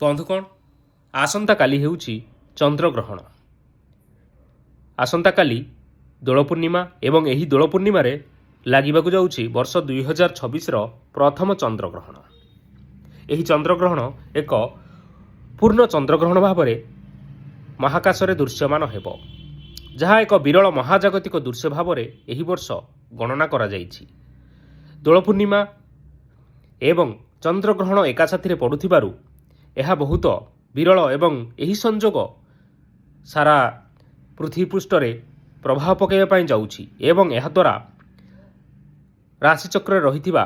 ବନ୍ଧୁଗଣ, ଆସନ୍ତାକାଲି ହେଉଛି ଚନ୍ଦ୍ରଗ୍ରହଣ। ଆସନ୍ତାକାଲି ଦୋଳ ପୂର୍ଣ୍ଣିମା ଏବଂ ଏହି ଦୋଳ ପୂର୍ଣ୍ଣିମାରେ ଲାଗିବାକୁ ଯାଉଛି ବର୍ଷ 2026ର ପ୍ରଥମ ଚନ୍ଦ୍ରଗ୍ରହଣ। ଏହି ଚନ୍ଦ୍ରଗ୍ରହଣ ଏକ ପୂର୍ଣ୍ଣ ଚନ୍ଦ୍ରଗ୍ରହଣ ଭାବରେ ମହାକାଶରେ ଦୃଶ୍ୟମାନ ହେବ, ଯାହା ଏକ ବିରଳ ମହାଜାଗତିକ ଦୃଶ୍ୟ ଭାବରେ ଏହି ବର୍ଷ ଗଣନା କରାଯାଇଛି। ଦୋଳ ପୂର୍ଣ୍ଣିମା ଏବଂ ଚନ୍ଦ୍ରଗ୍ରହଣ ଏକା ସାଥିରେ ପଡ଼ୁଥିବାରୁ ଏହା ବହୁତ ବିରଳ ଏବଂ ଏହି ସଂଯୋଗ ସାରା ପୃଥିବୀ ପୃଷ୍ଠରେ ପ୍ରଭାବ ପକାଇବା ପାଇଁ ଯାଉଛି ଏବଂ ଏହାଦ୍ୱାରା ରାଶିଚକ୍ରରେ ରହିଥିବା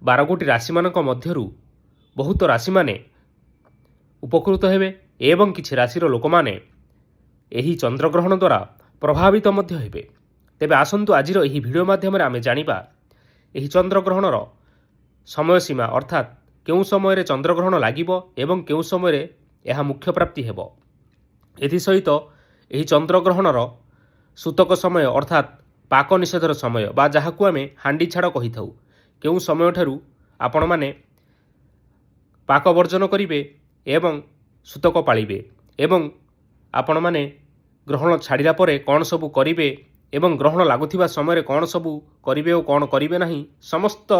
12ଗୋଟି ରାଶିମାନଙ୍କ ମଧ୍ୟରୁ ବହୁତ ରାଶିମାନେ ଉପକୃତ ହେବେ ଏବଂ କିଛି ରାଶିର ଲୋକମାନେ ଏହି ଚନ୍ଦ୍ରଗ୍ରହଣ ଦ୍ୱାରା ପ୍ରଭାବିତ ମଧ୍ୟ ହେବେ। ତେବେ ଆସନ୍ତୁ ଆଜିର ଏହି ଭିଡ଼ିଓ ମାଧ୍ୟମରେ ଆମେ ଜାଣିବା ଏହି ଚନ୍ଦ୍ରଗ୍ରହଣର ସମୟସୀମା, ଅର୍ଥାତ୍ କେଉଁ ସମୟରେ ଚନ୍ଦ୍ରଗ୍ରହଣ ଲାଗିବ ଏବଂ କେଉଁ ସମୟରେ ଏହା ମୁଖ୍ୟ ପ୍ରାପ୍ତି ହେବ। ଏଥିସହିତ ଏହି ଚନ୍ଦ୍ରଗ୍ରହଣର ସୂତକ ସମୟ ଅର୍ଥାତ୍ ପାକ ନିଷେଧର ସମୟ ବା ଯାହାକୁ ଆମେ ହାଣ୍ଡି ଛାଡ଼ କହିଥାଉ, କେଉଁ ସମୟଠାରୁ ଆପଣମାନେ ପାକ ବର୍ଜନ କରିବେ ଏବଂ ସୂତକ ପାଳିବେ ଏବଂ ଆପଣମାନେ ଗ୍ରହଣ ଛାଡ଼ିଲା ପରେ କ'ଣ ସବୁ କରିବେ ଏବଂ ଗ୍ରହଣ ଲାଗୁଥିବା ସମୟରେ କ'ଣ ସବୁ କରିବେ ଓ କ'ଣ କରିବେ ନାହିଁ, ସମସ୍ତ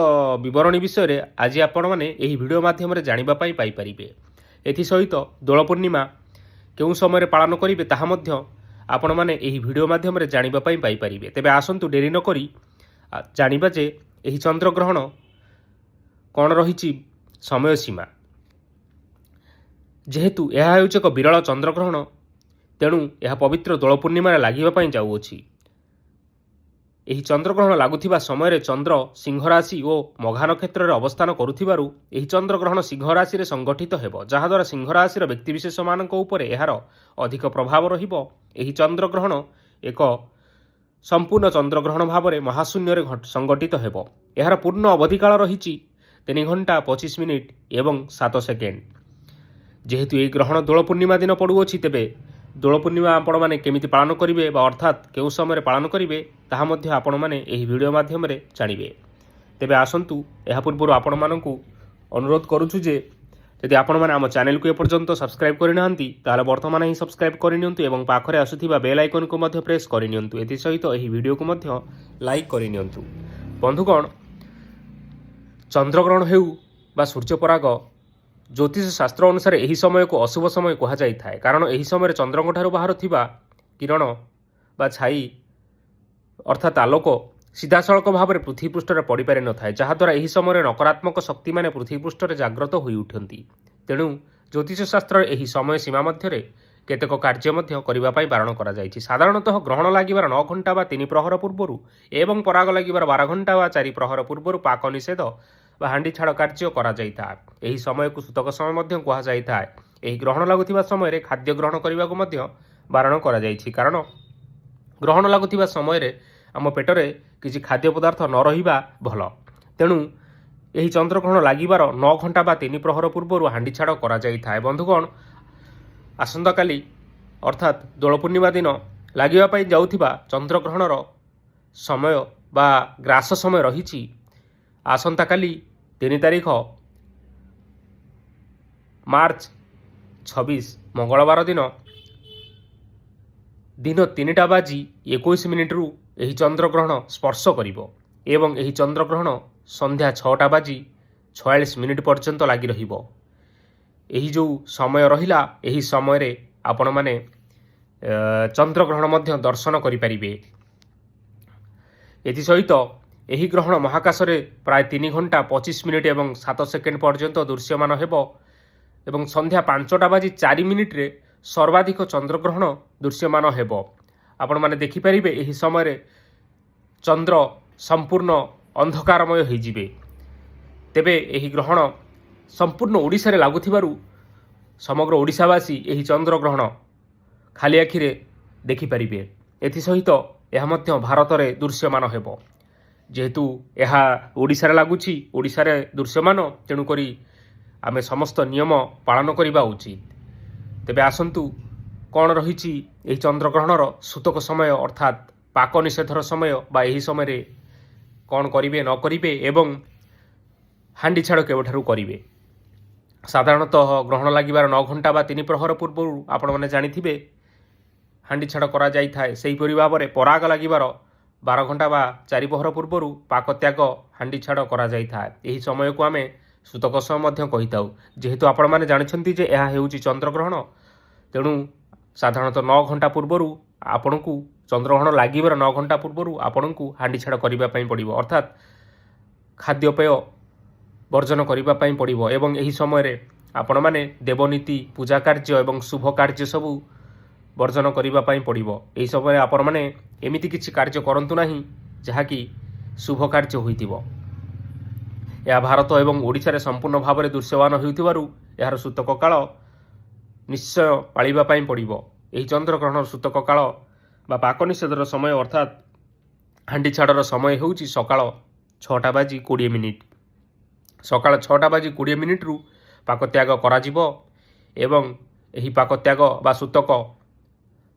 ବିବରଣୀ ବିଷୟରେ ଆଜି ଆପଣମାନେ ଏହି ଭିଡ଼ିଓ ମାଧ୍ୟମରେ ଜାଣିବା ପାଇଁ ପାଇପାରିବେ। ଏଥିସହିତ ଦୋଳ ପୂର୍ଣ୍ଣିମା କେଉଁ ସମୟରେ ପାଳନ କରିବେ ତାହା ମଧ୍ୟ ଆପଣମାନେ ଏହି ଭିଡ଼ିଓ ମାଧ୍ୟମରେ ଜାଣିବା ପାଇଁ ପାଇପାରିବେ। ତେବେ ଆସନ୍ତୁ ଡେରି ନକରି ଜାଣିବା ଯେ ଏହି ଚନ୍ଦ୍ରଗ୍ରହଣ କ'ଣ ରହିଛି ସମୟସୀମା। ଯେହେତୁ ଏହା ହେଉଛି ଏକ ବିରଳ ଚନ୍ଦ୍ରଗ୍ରହଣ, ତେଣୁ ଏହା ପବିତ୍ର ଦୋଳ ପୂର୍ଣ୍ଣିମାରେ ଲାଗିବା ପାଇଁ ଯାଉଅଛି। ଏହି ଚନ୍ଦ୍ରଗ୍ରହଣ ଲାଗୁଥିବା ସମୟରେ ଚନ୍ଦ୍ର ସିଂହ ରାଶି ଓ ମଘା ନକ୍ଷତ୍ରରେ ଅବସ୍ଥାନ କରୁଥିବାରୁ ଏହି ଚନ୍ଦ୍ରଗ୍ରହଣ ସିଂହ ରାଶିରେ ସଂଗଠିତ ହେବ, ଯାହାଦ୍ୱାରା ସିଂହ ରାଶିର ବ୍ୟକ୍ତିବିଶେଷମାନଙ୍କ ଉପରେ ଏହାର ଅଧିକ ପ୍ରଭାବ ରହିବ। ଏହି ଚନ୍ଦ୍ରଗ୍ରହଣ ଏକ ସମ୍ପୂର୍ଣ୍ଣ ଚନ୍ଦ୍ରଗ୍ରହଣ ଭାବରେ ମହାଶୂନ୍ୟରେ ସଂଗଠିତ ହେବ। ଏହାର ପୂର୍ଣ୍ଣ ଅବଧିକାଳ ରହିଛି 3 ଘଣ୍ଟା 25 ମିନିଟ୍ ଏବଂ 7 ସେକେଣ୍ଡ। ଯେହେତୁ ଏହି ଗ୍ରହଣ ଦୋଳ ପୂର୍ଣ୍ଣିମା ଦିନ ପଡ଼ୁଅଛି, ତେବେ ଦୋଳ ପୂର୍ଣ୍ଣିମା ଆପଣମାନେ କେମିତି ପାଳନ କରିବେ ବା ଅର୍ଥାତ୍ କେଉଁ ସମୟରେ ପାଳନ କରିବେ ତାହା ମଧ୍ୟ ଆପଣମାନେ ଏହି ଭିଡ଼ିଓ ମାଧ୍ୟମରେ ଜାଣିବେ। ତେବେ ଆସନ୍ତୁ, ଏହା ପୂର୍ବରୁ ଆପଣମାନଙ୍କୁ ଅନୁରୋଧ କରୁଛୁ ଯେ ଯଦି ଆପଣମାନେ ଆମ ଚ୍ୟାନେଲକୁ ଏପର୍ଯ୍ୟନ୍ତ ସବସ୍କ୍ରାଇବ୍ କରିନାହାନ୍ତି ତାହେଲେ ବର୍ତ୍ତମାନ ହିଁ ସବସ୍କ୍ରାଇବ୍ କରିନିଅନ୍ତୁ ଏବଂ ପାଖରେ ଆସୁଥିବା ବେଲ୍ ଆଇକନ୍କୁ ମଧ୍ୟ ପ୍ରେସ୍ କରିନିଅନ୍ତୁ। ଏଥିସହିତ ଏହି ଭିଡ଼ିଓକୁ ମଧ୍ୟ ଲାଇକ୍ କରିନିଅନ୍ତୁ। ବନ୍ଧୁଗଣ, ଚନ୍ଦ୍ରଗ୍ରହଣ ହେଉ ବା ସୂର୍ଯ୍ୟପରାଗ, ଜ୍ୟୋତିଷ ଶାସ୍ତ୍ର ଅନୁସାରେ ଏହି ସମୟକୁ ଅଶୁଭ ସମୟ କୁହାଯାଇଥାଏ, କାରଣ ଏହି ସମୟରେ ଚନ୍ଦ୍ରଙ୍କଠାରୁ ବାହାରୁଥିବା କିରଣ ବା ଛାଇ ଅର୍ଥାତ୍ ଆଲୋକ ସିଧାସଳଖ ଭାବରେ ପୃଥିବୀ ପୃଷ୍ଠରେ ପଡ଼ିପାରିନଥାଏ, ଯାହାଦ୍ୱାରା ଏହି ସମୟରେ ନକାରାତ୍ମକ ଶକ୍ତିମାନେ ପୃଥିବୀ ପୃଷ୍ଠରେ ଜାଗ୍ରତ ହୋଇଉଠନ୍ତି। ତେଣୁ ଜ୍ୟୋତିଷ ଶାସ୍ତ୍ରରେ ଏହି ସମୟ ସୀମା ମଧ୍ୟରେ କେତେକ କାର୍ଯ୍ୟ ମଧ୍ୟ କରିବା ପାଇଁ ବାରଣ କରାଯାଇଛି। ସାଧାରଣତଃ ଗ୍ରହଣ ଲାଗିବାର 9 ଘଣ୍ଟା ବା 3 ପ୍ରହର ପୂର୍ବରୁ ଏବଂ ପରାଗ ଲାଗିବାର 12 ଘଣ୍ଟା ବା 4 ପ୍ରହର ପୂର୍ବରୁ ପାକ ନିଷେଧ ବା ହାଣ୍ଡି ଛାଡ଼ କାର୍ଯ୍ୟ କରାଯାଇଥାଏ। ଏହି ସମୟକୁ ସୂତକ ସମୟ ମଧ୍ୟ କୁହାଯାଇଥାଏ। ଏହି ଗ୍ରହଣ ଲାଗୁଥିବା ସମୟରେ ଖାଦ୍ୟ ଗ୍ରହଣ କରିବାକୁ ମଧ୍ୟ ବାରଣ କରାଯାଇଛି, କାରଣ ଗ୍ରହଣ ଲାଗୁଥିବା ସମୟରେ ଆମ ପେଟରେ କିଛି ଖାଦ୍ୟ ପଦାର୍ଥ ନ ରହିବା ଭଲ। ତେଣୁ ଏହି ଚନ୍ଦ୍ରଗ୍ରହଣ ଲାଗିବାର 9 ଘଣ୍ଟା ବା 3 ପ୍ରହର ପୂର୍ବରୁ ହାଣ୍ଡି ଛାଡ଼ କରାଯାଇଥାଏ। ବନ୍ଧୁଗଣ, ଆସନ୍ତାକାଲି ଅର୍ଥାତ୍ ଦୋଳ ପୂର୍ଣ୍ଣିମା ଦିନ ଲାଗିବା ପାଇଁ ଯାଉଥିବା ଚନ୍ଦ୍ରଗ୍ରହଣର ସମୟ ବା ଗ୍ରାସ ସମୟ ରହିଛି ଆସନ୍ତାକାଲି 3 ତାରିଖ ମାର୍ଚ୍ଚ 26 ମଙ୍ଗଳବାର ଦିନ 3:21 ଏହି ଚନ୍ଦ୍ରଗ୍ରହଣ ସ୍ପର୍ଶ କରିବ ଏବଂ ଏହି ଚନ୍ଦ୍ରଗ୍ରହଣ ସନ୍ଧ୍ୟା 6:46 ପର୍ଯ୍ୟନ୍ତ ଲାଗି ରହିବ। ଏହି ଯେଉଁ ସମୟ ରହିଲା, ଏହି ସମୟରେ ଆପଣମାନେ ଚନ୍ଦ୍ରଗ୍ରହଣ ମଧ୍ୟ ଦର୍ଶନ କରିପାରିବେ। ଏଥିସହିତ ଏହି ଗ୍ରହଣ ମହାକାଶରେ ପ୍ରାୟ 3 ଘଣ୍ଟା 25 ମିନିଟ୍ ଏବଂ 7 ସେକେଣ୍ଡ ପର୍ଯ୍ୟନ୍ତ ଦୃଶ୍ୟମାନ ହେବ ଏବଂ ସନ୍ଧ୍ୟା 5:04 ସର୍ବାଧିକ ଚନ୍ଦ୍ରଗ୍ରହଣ ଦୃଶ୍ୟମାନ ହେବ। ଆପଣମାନେ ଦେଖିପାରିବେ ଏହି ସମୟରେ ଚନ୍ଦ୍ର ସମ୍ପୂର୍ଣ୍ଣ ଅନ୍ଧକାରମୟ ହୋଇଯିବେ। ତେବେ ଏହି ଗ୍ରହଣ ସମ୍ପୂର୍ଣ୍ଣ ଓଡ଼ିଶାରେ ଲାଗୁଥିବାରୁ ସମଗ୍ର ଓଡ଼ିଶାବାସୀ ଏହି ଚନ୍ଦ୍ରଗ୍ରହଣ ଖାଲି ଆଖିରେ ଦେଖିପାରିବେ। ଏଥିସହିତ ଏହା ମଧ୍ୟ ଭାରତରେ ଦୃଶ୍ୟମାନ ହେବ। ଯେହେତୁ ଏହା ଓଡ଼ିଶାରେ ଲାଗୁଛି, ଓଡ଼ିଶାରେ ଦୃଶ୍ୟମାନ, ତେଣୁକରି ଆମେ ସମସ୍ତ ନିୟମ ପାଳନ କରିବା ଉଚିତ। ତେବେ ଆସନ୍ତୁ, କ'ଣ ରହିଛି ଏହି ଚନ୍ଦ୍ରଗ୍ରହଣର ସୂତକ ସମୟ ଅର୍ଥାତ୍ ପାକ ନିଷେଧର ସମୟ ବା ଏହି ସମୟରେ କ'ଣ କରିବେ ନ କରିବେ ଏବଂ ହାଣ୍ଡି ଛାଡ଼ କେଉଁଠାରୁ କରିବେ। ସାଧାରଣତଃ ଗ୍ରହଣ ଲାଗିବାର 9 ଘଣ୍ଟା ବା 3 ପ୍ରହର ପୂର୍ବରୁ ଆପଣମାନେ ଜାଣିଥିବେ ହାଣ୍ଡି ଛାଡ଼ କରାଯାଇଥାଏ। ସେହିପରି ଭାବରେ ପରାଗ ଲାଗିବାର 12 ଘଣ୍ଟା ବା 4 ପ୍ରହର ପୂର୍ବରୁ ପାକତ୍ୟାଗ ହାଣ୍ଡି ଛାଡ଼ କରାଯାଇଥାଏ। ଏହି ସମୟକୁ ଆମେ ସୂତକ ସମୟ ମଧ୍ୟ କହିଥାଉ। ଯେହେତୁ ଆପଣମାନେ ଜାଣିଛନ୍ତି ଯେ ଏହା ହେଉଛି ଚନ୍ଦ୍ରଗ୍ରହଣ, ତେଣୁ ସାଧାରଣତଃ 9 ଘଣ୍ଟା ପୂର୍ବରୁ ଆପଣଙ୍କୁ ଚନ୍ଦ୍ରଗ୍ରହଣ ଲାଗିବାର 9 ଘଣ୍ଟା ପୂର୍ବରୁ ଆପଣଙ୍କୁ ହାଣ୍ଡି ଛାଡ଼ କରିବା ପାଇଁ ପଡ଼ିବ, ଅର୍ଥାତ୍ ଖାଦ୍ୟପେୟ ବର୍ଜନ କରିବା ପାଇଁ ପଡ଼ିବ। ଏବଂ ଏହି ସମୟରେ ଆପଣମାନେ ଦେବନୀତି, ପୂଜା କାର୍ଯ୍ୟ ଏବଂ ଶୁଭ କାର୍ଯ୍ୟ ସବୁ ବର୍ଜନ କରିବା ପାଇଁ ପଡ଼ିବ। ଏହି ସମୟରେ ଆପଣମାନେ ଏମିତି କିଛି କାର୍ଯ୍ୟ କରନ୍ତୁ ନାହିଁ ଯାହାକି ଶୁଭ କାର୍ଯ୍ୟ ହୋଇଥିବ। ଏହା ଭାରତ ଏବଂ ଓଡ଼ିଶାରେ ସମ୍ପୂର୍ଣ୍ଣ ଭାବରେ ଦୃଶ୍ୟମାନ ହେଉଥିବାରୁ ଏହାର ସୂତକ କାଳ ନିଶ୍ଚୟ ପାଳିବା ପାଇଁ ପଡ଼ିବ। ଏହି ଚନ୍ଦ୍ରଗ୍ରହଣର ସୂତକ କାଳ ବା ପାକ ନିଷେଧର ସମୟ ଅର୍ଥାତ୍ ହାଣ୍ଡି ଛାଡ଼ର ସମୟ ହେଉଛି ସକାଳ 6:20 ସକାଳ 6:20 ପାକତ୍ୟାଗ କରାଯିବ ଏବଂ ଏହି ପାକତ୍ୟାଗ ବା ସୂତକ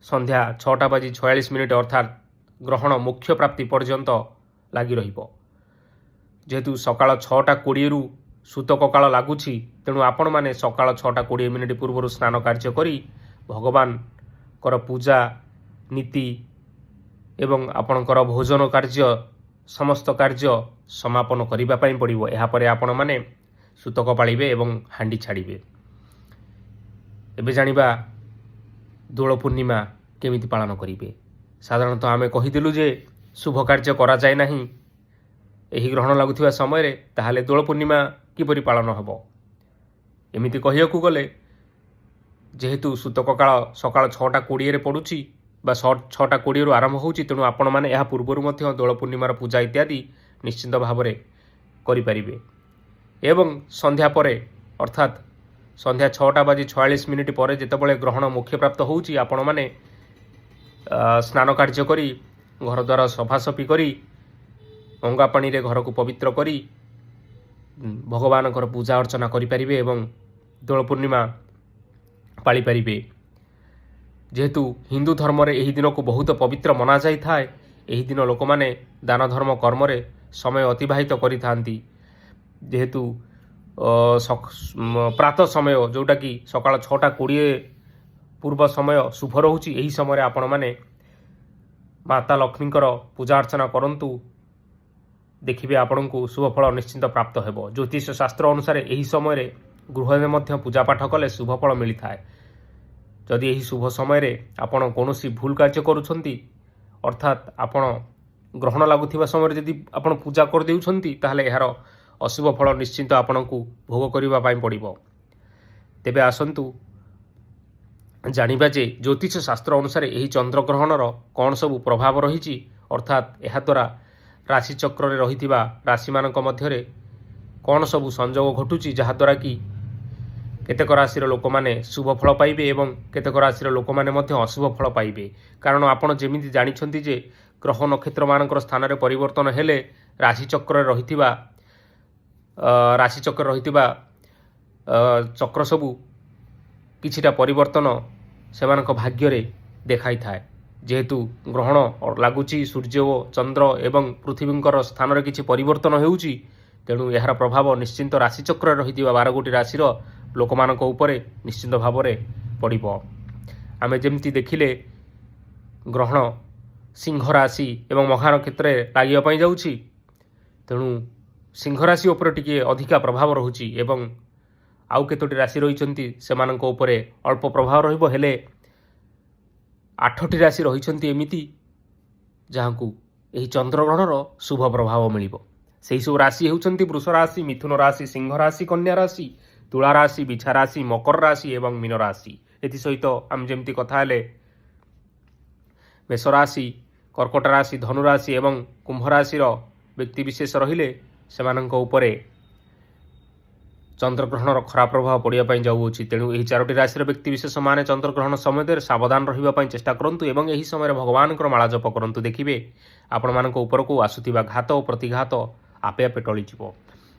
ସନ୍ଧ୍ୟା 6:46 ଅର୍ଥାତ୍ ଗ୍ରହଣ ମୁଖ୍ୟ ପ୍ରାପ୍ତି ପର୍ଯ୍ୟନ୍ତ ଲାଗି ରହିବ। ଯେହେତୁ ସକାଳ 6:20 ସୂତକ କାଳ ଲାଗୁଛି, ତେଣୁ ଆପଣମାନେ ସକାଳ 6:20 ପୂର୍ବରୁ ସ୍ନାନ କାର୍ଯ୍ୟ କରି ଭଗବାନଙ୍କର ପୂଜା ନୀତି ଏବଂ ଆପଣଙ୍କର ଭୋଜନ କାର୍ଯ୍ୟ ସମସ୍ତ କାର୍ଯ୍ୟ ସମାପନ କରିବା ପାଇଁ ପଡ଼ିବ। ଏହାପରେ ଆପଣମାନେ ସୂତକ ପାଳିବେ ଏବଂ ହାଣ୍ଡି ଛାଡ଼ିବେ। ଏବେ ଜାଣିବା ଦୋଳ ପୂର୍ଣ୍ଣିମା କେମିତି ପାଳନ କରିବେ। ସାଧାରଣତଃ ଆମେ କହିଦେଲୁ ଯେ ଶୁଭ କାର୍ଯ୍ୟ କରାଯାଏ ନାହିଁ ଏହି ଗ୍ରହଣ ଲାଗୁଥିବା ସମୟରେ, ତାହେଲେ ଦୋଳ ପୂର୍ଣ୍ଣିମା କିପରି ପାଳନ ହେବ? ଏମିତି କହିବାକୁ ଗଲେ ଯେହେତୁ ସୂତକ କାଳ ସକାଳ 6:20 ପଡ଼ୁଛି ବା 6:20 ଆରମ୍ଭ ହେଉଛି, ତେଣୁ ଆପଣମାନେ ଏହା ପୂର୍ବରୁ ମଧ୍ୟ ଦୋଳ ପୂର୍ଣ୍ଣିମାର ପୂଜା ଇତ୍ୟାଦି ନିଶ୍ଚିନ୍ତ ଭାବରେ କରିପାରିବେ। ଏବଂ ସନ୍ଧ୍ୟା ପରେ ଅର୍ଥାତ୍ ସନ୍ଧ୍ୟା 6:46 ପରେ ଯେତେବେଳେ ଗ୍ରହଣ ମୁଖ୍ୟପ୍ରାପ୍ତ ହେଉଛି, ଆପଣମାନେ ସ୍ନାନ କାର୍ଯ୍ୟ କରି ଘରଦ୍ୱାର ସଫାସଫି କରି ଗଙ୍ଗା ପାଣିରେ ଘରକୁ ପବିତ୍ର କରି ଭଗବାନଙ୍କର ପୂଜା ଅର୍ଚ୍ଚନା କରିପାରିବେ ଏବଂ ଦୋଳ ପୂର୍ଣ୍ଣିମା ପାଳିପାରିବେ। ଯେହେତୁ ହିନ୍ଦୁ ଧର୍ମରେ ଏହି ଦିନକୁ ବହୁତ ପବିତ୍ର ମନାଯାଇଥାଏ, ଏହି ଦିନ ଲୋକମାନେ ଦାନ ଧର୍ମ କର୍ମରେ ସମୟ ଅତିବାହିତ କରିଥାନ୍ତି। ଯେହେତୁ ପ୍ରାତଃ ସମୟ ଯେଉଁଟାକି ସକାଳ 6:20 ପୂର୍ବ ସମୟ ଶୁଭ ରହୁଛି, ଏହି ସମୟରେ ଆପଣମାନେ ମାତା ଲକ୍ଷ୍ମୀଙ୍କର ପୂଜା ଅର୍ଚ୍ଚନା କରନ୍ତୁ, ଦେଖିବେ ଆପଣଙ୍କୁ ଶୁଭଫଳ ନିଶ୍ଚିନ୍ତ ପ୍ରାପ୍ତ ହେବ। ଜ୍ୟୋତିଷ ଶାସ୍ତ୍ର ଅନୁସାରେ ଏହି ସମୟରେ ଗୃହରେ ମଧ୍ୟ ପୂଜାପାଠ କଲେ ଶୁଭଫଳ ମିଳିଥାଏ। ଯଦି ଏହି ଶୁଭ ସମୟରେ ଆପଣ କୌଣସି ଭୁଲ କାର୍ଯ୍ୟ କରୁଛନ୍ତି, ଅର୍ଥାତ୍ ଆପଣ ଗ୍ରହଣ ଲାଗୁଥିବା ସମୟରେ ଯଦି ଆପଣ ପୂଜା କରିଦେଉଛନ୍ତି, ତାହେଲେ ଏହାର ଅଶୁଭ ଫଳ ନିଶ୍ଚିନ୍ତ ଆପଣଙ୍କୁ ଭୋଗ କରିବା ପାଇଁ ପଡ଼ିବ। ତେବେ ଆସନ୍ତୁ ଜାଣିବା ଯେ ଜ୍ୟୋତିଷ ଶାସ୍ତ୍ର ଅନୁସାରେ ଏହି ଚନ୍ଦ୍ରଗ୍ରହଣର କ'ଣ ସବୁ ପ୍ରଭାବ ରହିଛି, ଅର୍ଥାତ୍ ଏହାଦ୍ୱାରା ରାଶିଚକ୍ରରେ ରହିଥିବା ରାଶିମାନଙ୍କ ମଧ୍ୟରେ କ'ଣ ସବୁ ସଂଯୋଗ ଘଟୁଛି, ଯାହାଦ୍ୱାରା କି କେତେକ ରାଶିର ଲୋକମାନେ ଶୁଭ ଫଳ ପାଇବେ ଏବଂ କେତେକ ରାଶିର ଲୋକମାନେ ମଧ୍ୟ ଅଶୁଭ ଫଳ ପାଇବେ। କାରଣ ଆପଣ ଯେମିତି ଜାଣିଛନ୍ତି ଯେ ଗ୍ରହ ନକ୍ଷତ୍ରମାନଙ୍କର ସ୍ଥାନରେ ପରିବର୍ତ୍ତନ ହେଲେ ରାଶିଚକ୍ରରେ ରହିଥିବା ଚକ୍ର ସବୁ କିଛିଟା ପରିବର୍ତ୍ତନ ସେମାନଙ୍କ ଭାଗ୍ୟରେ ଦେଖାଇଥାଏ। ଯେହେତୁ ଗ୍ରହଣ ଲାଗୁଛି ସୂର୍ଯ୍ୟ ଓ ଚନ୍ଦ୍ର ଏବଂ ପୃଥିବୀଙ୍କର ସ୍ଥାନରେ କିଛି ପରିବର୍ତ୍ତନ ହେଉଛି, ତେଣୁ ଏହାର ପ୍ରଭାବ ନିଶ୍ଚିନ୍ତ ରାଶିଚକ୍ରରେ ରହିଥିବା 12ଗୋଟି ରାଶିର ଲୋକମାନଙ୍କ ଉପରେ ନିଶ୍ଚିନ୍ତ ଭାବରେ ପଡ଼ିବ। ଆମେ ଯେମିତି ଦେଖିଲେ ଗ୍ରହଣ ସିଂହ ରାଶି ଏବଂ ମଘା ନକ୍ଷତ୍ରରେ ଲାଗିବା ପାଇଁ ଯାଉଛି, ତେଣୁ ସିଂହ ରାଶି ଉପରେ ଟିକିଏ ଅଧିକା ପ୍ରଭାବ ରହୁଛି ଏବଂ ଆଉ କେତୋଟି ରାଶି ରହିଛନ୍ତି ସେମାନଙ୍କ ଉପରେ ଅଳ୍ପ ପ୍ରଭାବ ରହିବ। ହେଲେ 8ଟି ରାଶି ରହିଛନ୍ତି ଏମିତି ଯାହାଙ୍କୁ ଏହି ଚନ୍ଦ୍ରଗ୍ରହଣର ଶୁଭ ପ୍ରଭାବ ମିଳିବ। ସେହିସବୁ ରାଶି ହେଉଛନ୍ତି ବୃଷ ରାଶି, ମିଥୁନ ରାଶି, ସିଂହ ରାଶି, କନ୍ୟା ରାଶି, ତୁଳା ରାଶି, ବିଛା ରାଶି, ମକର ରାଶି ଏବଂ ମୀନ ରାଶି। ଏଥିସହିତ ଆମେ ଯେମିତି କଥା ହେଲେ ମେଷ ରାଶି, କର୍କଟ ରାଶି, ଧନୁ ରାଶି ଏବଂ କୁମ୍ଭ ରାଶିର ବ୍ୟକ୍ତିବିଶେଷ ରହିଲେ ସେମାନଙ୍କ ଉପରେ ଚନ୍ଦ୍ରଗ୍ରହଣର ଖରାପ ପ୍ରଭାବ ପଡ଼ିବା ପାଇଁ ଯାଉଅଛି। ତେଣୁ ଏହି 4ଟି ରାଶିର ବ୍ୟକ୍ତିବିଶେଷମାନେ ଚନ୍ଦ୍ରଗ୍ରହଣ ସମୟରେ ସାବଧାନ ରହିବା ପାଇଁ ଚେଷ୍ଟା କରନ୍ତୁ ଏବଂ ଏହି ସମୟରେ ଭଗବାନଙ୍କର ମାଳା ଜପ କରନ୍ତୁ। ଦେଖିବେ ଆପଣମାନଙ୍କ ଉପରକୁ ଆସୁଥିବା ଘାତ ଓ ପ୍ରତିଘାତ ଆପେ ଆପେ ଟଳିଯିବ।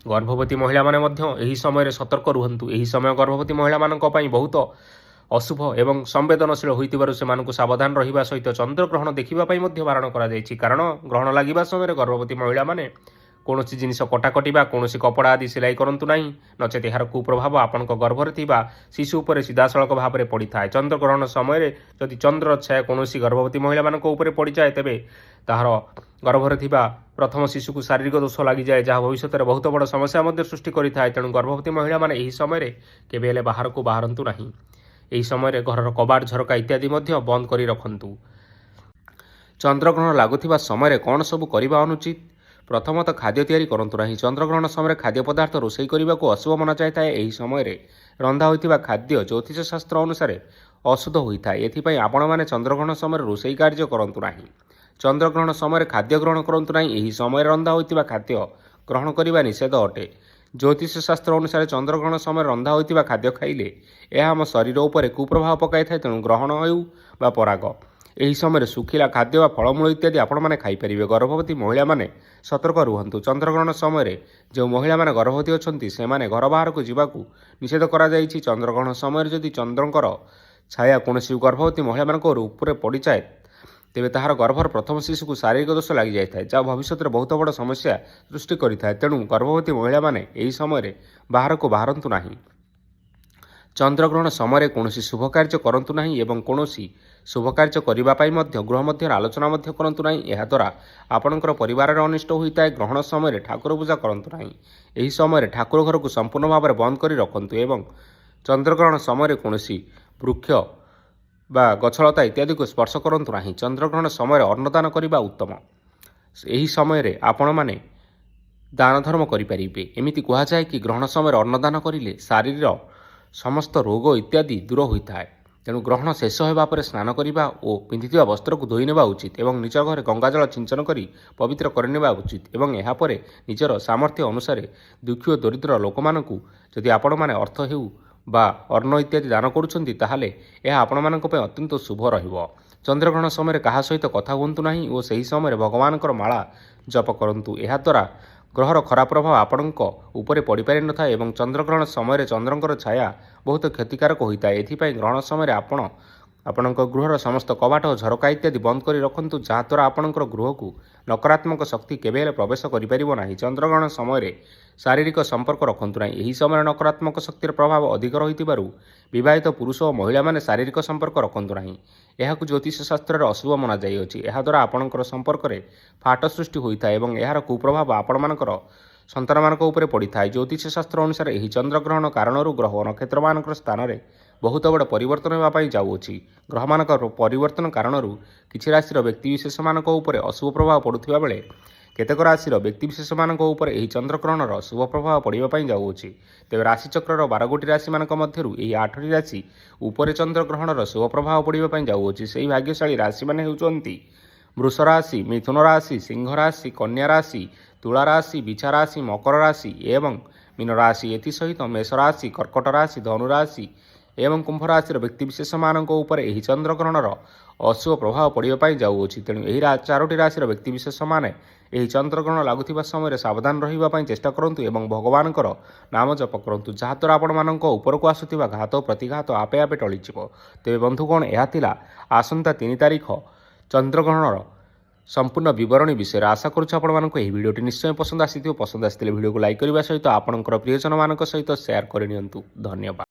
ଗର୍ଭବତୀ ମହିଳାମାନେ ମଧ୍ୟ ଏହି ସମୟରେ ସତର୍କ ରୁହନ୍ତୁ। ଏହି ସମୟ ଗର୍ଭବତୀ ମହିଳାମାନଙ୍କ ପାଇଁ ବହୁତ ଅଶୁଭ ଏବଂ ସମ୍ବେଦନଶୀଳ ହୋଇଥିବାରୁ ସେମାନଙ୍କୁ ସାବଧାନ ରହିବା ସହିତ ଚନ୍ଦ୍ରଗ୍ରହଣ ଦେଖିବା ପାଇଁ ମଧ୍ୟ ବାରଣ କରାଯାଇଛି। କାରଣ ଗ୍ରହଣ ଲାଗିବା ସମୟରେ ଗର୍ଭବତୀ ମହିଳାମାନେ କୌଣସି ଜିନିଷ କଟାକଟି ବା କୌଣସି କପଡ଼ା ଆଦି ସିଲାଇ କରନ୍ତୁ ନାହିଁ, ନଚେତ୍ ଏହାର କୁପ୍ରଭାବ ଆପଣଙ୍କ ଗର୍ଭରେ ଥିବା ଶିଶୁ ଉପରେ ସିଧାସଳଖ ଭାବରେ ପଡ଼ିଥାଏ। ଚନ୍ଦ୍ରଗ୍ରହଣ ସମୟରେ ଯଦି ଚନ୍ଦ୍ରର ଛାୟା କୌଣସି ଗର୍ଭବତୀ ମହିଳାମାନଙ୍କ ଉପରେ ପଡ଼ିଯାଏ, ତେବେ ତାହାର ଗର୍ଭରେ ଥିବା ପ୍ରଥମ ଶିଶୁକୁ ଶାରୀରିକ ଦୋଷ ଲାଗିଯାଏ, ଯାହା ଭବିଷ୍ୟତରେ ବହୁତ ବଡ଼ ସମସ୍ୟା ମଧ୍ୟ ସୃଷ୍ଟି କରିଥାଏ। ତେଣୁ ଗର୍ଭବତୀ ମହିଳାମାନେ ଏହି ସମୟରେ କେବେ ହେଲେ ବାହାରକୁ ବାହାରନ୍ତୁ ନାହିଁ। ଏହି ସମୟରେ ଘରର କବାଟ, ଝରକା ଇତ୍ୟାଦି ମଧ୍ୟ ବନ୍ଦ କରି ରଖନ୍ତୁ। ଚନ୍ଦ୍ରଗ୍ରହଣ ଲାଗୁଥିବା ସମୟରେ କ'ଣ ସବୁ କରିବା ଅନୁଚିତ? ପ୍ରଥମତଃ ଖାଦ୍ୟ ତିଆରି କରନ୍ତୁ ନାହିଁ। ଚନ୍ଦ୍ରଗ୍ରହଣ ସମୟରେ ଖାଦ୍ୟ ପଦାର୍ଥ ରୋଷେଇ କରିବାକୁ ଅଶୁଭ ମନାଯାଇଥାଏ। ଏହି ସମୟରେ ରନ୍ଧା ହୋଇଥିବା ଖାଦ୍ୟ ଜ୍ୟୋତିଷ ଶାସ୍ତ୍ର ଅନୁସାରେ ଅଶୁଦ୍ଧ ହୋଇଥାଏ। ଏଥିପାଇଁ ଆପଣମାନେ ଚନ୍ଦ୍ରଗ୍ରହଣ ସମୟରେ ରୋଷେଇ କାର୍ଯ୍ୟ କରନ୍ତୁ ନାହିଁ। ଚନ୍ଦ୍ରଗ୍ରହଣ ସମୟରେ ଖାଦ୍ୟ ଗ୍ରହଣ କରନ୍ତୁ ନାହିଁ। ଏହି ସମୟରେ ରନ୍ଧା ହୋଇଥିବା ଖାଦ୍ୟ ଗ୍ରହଣ କରିବା ନିଷେଧ ଅଟେ। ଜ୍ୟୋତିଷ ଶାସ୍ତ୍ର ଅନୁସାରେ ଚନ୍ଦ୍ରଗ୍ରହଣ ସମୟରେ ରନ୍ଧା ହୋଇଥିବା ଖାଦ୍ୟ ଖାଇଲେ ଏହା ଆମ ଶରୀର ଉପରେ କୁପ୍ରଭାବ ପକାଇଥାଏ। ତେଣୁ ଗ୍ରହଣ ହେଉ ବା ପରାଗ, ଏହି ସମୟରେ ଶୁଖିଲା ଖାଦ୍ୟ ବା ଫଳମୂଳ ଇତ୍ୟାଦି ଆପଣମାନେ ଖାଇପାରିବେ। ଗର୍ଭବତୀ ମହିଳାମାନେ ସତର୍କ ରୁହନ୍ତୁ। ଚନ୍ଦ୍ରଗ୍ରହଣ ସମୟରେ ଯେଉଁ ମହିଳାମାନେ ଗର୍ଭବତୀ ଅଛନ୍ତି ସେମାନେ ଘର ବାହାରକୁ ଯିବାକୁ ନିଷେଧ କରାଯାଇଛି। ଚନ୍ଦ୍ରଗ୍ରହଣ ସମୟରେ ଯଦି ଚନ୍ଦ୍ରଙ୍କର ଛାୟା କୌଣସି ଗର୍ଭବତୀ ମହିଳାମାନଙ୍କ ଉପରେ ପଡ଼ିଯାଏ, ତେବେ ତାହାର ଗର୍ଭର ପ୍ରଥମ ଶିଶୁକୁ ଶାରୀରିକ ଦୋଷ ଲାଗିଯାଇଥାଏ, ଯାହା ଭବିଷ୍ୟତରେ ବହୁତ ବଡ଼ ସମସ୍ୟା ସୃଷ୍ଟି କରିଥାଏ। ତେଣୁ ଗର୍ଭବତୀ ମହିଳାମାନେ ଏହି ସମୟରେ ବାହାରକୁ ବାହାରନ୍ତୁ ନାହିଁ। ଚନ୍ଦ୍ରଗ୍ରହଣ ସମୟରେ କୌଣସି ଶୁଭ କାର୍ଯ୍ୟ କରନ୍ତୁ ନାହିଁ ଏବଂ କୌଣସି ଶୁଭ କାର୍ଯ୍ୟ କରିବା ପାଇଁ ମଧ୍ୟ ଗୃହ ମଧ୍ୟରେ ଆଲୋଚନା ମଧ୍ୟ କରନ୍ତୁ ନାହିଁ। ଏହାଦ୍ୱାରା ଆପଣଙ୍କର ପରିବାରରେ ଅନିଷ୍ଟ ହୋଇଥାଏ। ଗ୍ରହଣ ସମୟରେ ଠାକୁର ପୂଜା କରନ୍ତୁ ନାହିଁ। ଏହି ସମୟରେ ଠାକୁର ଘରକୁ ସମ୍ପୂର୍ଣ୍ଣ ଭାବରେ ବନ୍ଦ କରି ରଖନ୍ତୁ ଏବଂ ଚନ୍ଦ୍ରଗ୍ରହଣ ସମୟରେ କୌଣସି ବୃକ୍ଷ ବା ଗଛଲତା ଇତ୍ୟାଦିକୁ ସ୍ପର୍ଶ କରନ୍ତୁ ନାହିଁ। ଚନ୍ଦ୍ରଗ୍ରହଣ ସମୟରେ ଅନ୍ନଦାନ କରିବା ଉତ୍ତମ। ଏହି ସମୟରେ ଆପଣମାନେ ଦାନ ଧର୍ମ କରିପାରିବେ। ଏମିତି କୁହାଯାଏ କି ଗ୍ରହଣ ସମୟରେ ଅନ୍ନଦାନ କରିଲେ ଶାରୀରର ସମସ୍ତ ରୋଗ ଇତ୍ୟାଦି ଦୂର ହୋଇଥାଏ। ତେଣୁ ଗ୍ରହଣ ଶେଷ ହେବା ପରେ ସ୍ନାନ କରିବା ଓ ପିନ୍ଧିଥିବା ବସ୍ତ୍ରକୁ ଧୋଇ ନେବା ଉଚିତ ଏବଂ ନିଜ ଘରେ ଗଙ୍ଗାଜଳ ସିଞ୍ଚନ କରି ପବିତ୍ର କରିନେବା ଉଚିତ ଏବଂ ଏହାପରେ ନିଜର ସାମର୍ଥ୍ୟ ଅନୁସାରେ ଦୁଃଖୀ ଓ ଦରିଦ୍ର ଲୋକମାନଙ୍କୁ ଯଦି ଆପଣମାନେ ଅର୍ଥ ହେଉ ବା ଅନ୍ନ ଇତ୍ୟାଦି ଦାନ କରୁଛନ୍ତି, ତାହେଲେ ଏହା ଆପଣମାନଙ୍କ ପାଇଁ ଅତ୍ୟନ୍ତ ଶୁଭ ରହିବ। ଚନ୍ଦ୍ରଗ୍ରହଣ ସମୟରେ କାହା ସହିତ କଥା ହୁଅନ୍ତୁ ନାହିଁ ଓ ସେହି ସମୟରେ ଭଗବାନଙ୍କର ମାଳା ଜପ କରନ୍ତୁ। ଏହାଦ୍ୱାରା ଗ୍ରହର ଖରାପ ପ୍ରଭାବ ଆପଣଙ୍କ ଉପରେ ପଡ଼ିପାରିନଥାଏ ଏବଂ ଚନ୍ଦ୍ରଗ୍ରହଣ ସମୟରେ ଚନ୍ଦ୍ରଙ୍କର ଛାୟା ବହୁତ କ୍ଷତିକାରକ ହୋଇଥାଏ। ଏଥିପାଇଁ ଗ୍ରହଣ ସମୟରେ ଆପଣଙ୍କ ଗୃହର ସମସ୍ତ କବାଟ ଓ ଝରକା ଇତ୍ୟାଦି ବନ୍ଦ କରି ରଖନ୍ତୁ, ଯାହାଦ୍ୱାରା ଆପଣଙ୍କର ଗୃହକୁ ନକାରାତ୍ମକ ଶକ୍ତି କେବେ ହେଲେ ପ୍ରବେଶ କରିପାରିବ ନାହିଁ। ଚନ୍ଦ୍ରଗ୍ରହଣ ସମୟରେ ଶାରୀରିକ ସମ୍ପର୍କ ରଖନ୍ତୁ ନାହିଁ। ଏହି ସମୟରେ ନକାରାତ୍ମକ ଶକ୍ତିର ପ୍ରଭାବ ଅଧିକ ରହିଥିବାରୁ ବିବାହିତ ପୁରୁଷ ଓ ମହିଳାମାନେ ଶାରୀରିକ ସମ୍ପର୍କ ରଖନ୍ତୁ ନାହିଁ। ଏହାକୁ ଜ୍ୟୋତିଷ ଶାସ୍ତ୍ରରେ ଅଶୁଭ ମନାଯାଇଅଛି। ଏହାଦ୍ୱାରା ଆପଣଙ୍କର ସମ୍ପର୍କରେ ଫାଟ ସୃଷ୍ଟି ହୋଇଥାଏ ଏବଂ ଏହାର କୁପ୍ରଭାବ ଆପଣମାନଙ୍କର ସନ୍ତାନମାନଙ୍କ ଉପରେ ପଡ଼ିଥାଏ। ଜ୍ୟୋତିଷ ଶାସ୍ତ୍ର ଅନୁସାରେ ଏହି ଚନ୍ଦ୍ରଗ୍ରହଣ କାରଣରୁ ଗ୍ରହ ଓ ନକ୍ଷତ୍ରମାନଙ୍କର ସ୍ଥାନରେ ବହୁତ ବଡ଼ ପରିବର୍ତ୍ତନ ହେବା ପାଇଁ ଯାଉଅଛି। ଗ୍ରହମାନଙ୍କର ପରିବର୍ତ୍ତନ କାରଣରୁ କିଛି ରାଶିର ବ୍ୟକ୍ତିବିଶେଷମାନଙ୍କ ଉପରେ ଅଶୁଭ ପ୍ରଭାବ ପଡ଼ୁଥିବା ବେଳେ କେତେକ ରାଶିର ବ୍ୟକ୍ତିବିଶେଷମାନଙ୍କ ଉପରେ ଏହି ଚନ୍ଦ୍ରଗ୍ରହଣର ଶୁଭ ପ୍ରଭାବ ପଡ଼ିବା ପାଇଁ ଯାଉଅଛି। ତେବେ ରାଶିଚକ୍ରର 12ଗୋଟି ରାଶିମାନଙ୍କ ମଧ୍ୟରୁ ଏହି 8ଟି ରାଶି ଉପରେ ଚନ୍ଦ୍ରଗ୍ରହଣର ଶୁଭ ପ୍ରଭାବ ପଡ଼ିବା ପାଇଁ ଯାଉଅଛି। ସେହି ଭାଗ୍ୟଶାଳୀ ରାଶିମାନେ ହେଉଛନ୍ତି ବୃଷ ରାଶି, ମିଥୁନ ରାଶି, ସିଂହ ରାଶି, କନ୍ୟା ରାଶି, ତୁଳା ରାଶି, ବିଛା ରାଶି, ମକର ରାଶି ଏବଂ ମୀନ ରାଶି। ଏଥିସହିତ ମେଷ ରାଶି, କର୍କଟ ରାଶି, ଧନୁ ରାଶି ଏବଂ କୁମ୍ଭ ରାଶିର ବ୍ୟକ୍ତିବିଶେଷମାନଙ୍କ ଉପରେ ଏହି ଚନ୍ଦ୍ରଗ୍ରହଣର ଅଶୁଭ ପ୍ରଭାବ ପଡ଼ିବା ପାଇଁ ଯାଉଅଛି। ତେଣୁ ଏହି 4ଟି ରାଶିର ବ୍ୟକ୍ତିବିଶେଷମାନେ ଏହି ଚନ୍ଦ୍ରଗ୍ରହଣ ଲାଗୁଥିବା ସମୟରେ ସାବଧାନ ରହିବା ପାଇଁ ଚେଷ୍ଟା କରନ୍ତୁ ଏବଂ ଭଗବାନଙ୍କର ନାମ ଜପ କରନ୍ତୁ, ଯାହାଦ୍ୱାରା ଆପଣମାନଙ୍କ ଉପରକୁ ଆସୁଥିବା ଘାତ ଓ ପ୍ରତିଘାତ ଆପେ ଆପେ ଟଳିଯିବ। ତେବେ ବନ୍ଧୁଗଣ, ଏହା ଥିଲା ଆସନ୍ତା 3 ତାରିଖ ଚନ୍ଦ୍ରଗ୍ରହଣର ସମ୍ପୂର୍ଣ୍ଣ ବିବରଣୀ ବିଷୟରେ। ଆଶା କରୁଛୁ ଆପଣମାନଙ୍କୁ ଏହି ଭିଡ଼ିଓଟି ନିଶ୍ଚୟ ପସନ୍ଦ ଆସିଥିବ। ପସନ୍ଦ ଆସିଥିଲେ ଭିଡ଼ିଓକୁ ଲାଇକ୍ କରିବା ସହିତ ଆପଣଙ୍କର ପ୍ରିୟଜନମାନଙ୍କ ସହିତ ସେୟାର କରିନିଅନ୍ତୁ। ଧନ୍ୟବାଦ।